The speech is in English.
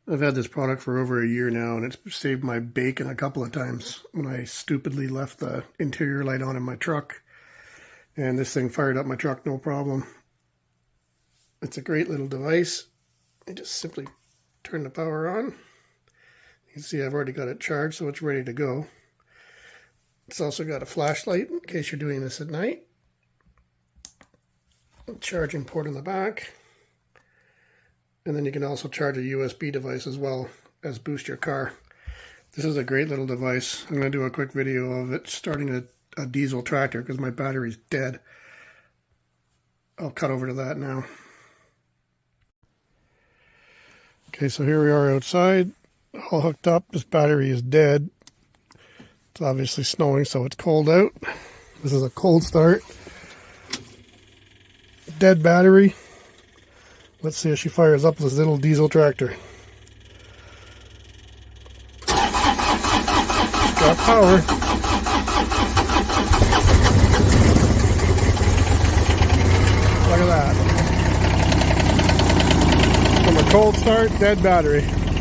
I've had this product for over a year now, and it's saved my bacon a couple of times when I stupidly left the interior light on in my truck. And this thing fired up my truck no problem. It's a great little device. I just simply turn the power on. You can see I've already got it charged, so it's ready to go. It's also got a flashlight in case you're doing this at night. A charging port in the back. And then you can also charge a USB device as well as boost your car. This is a great little device. I'm going to do a quick video of it starting a diesel tractor because my battery's dead. I'll cut over to that now. Okay, so here we are outside, all hooked up. This battery is dead. It's obviously snowing, so it's cold out. This is a cold start. Dead battery. Let's see if she fires up this little diesel tractor. Got power. Look at that. From a cold start, dead battery.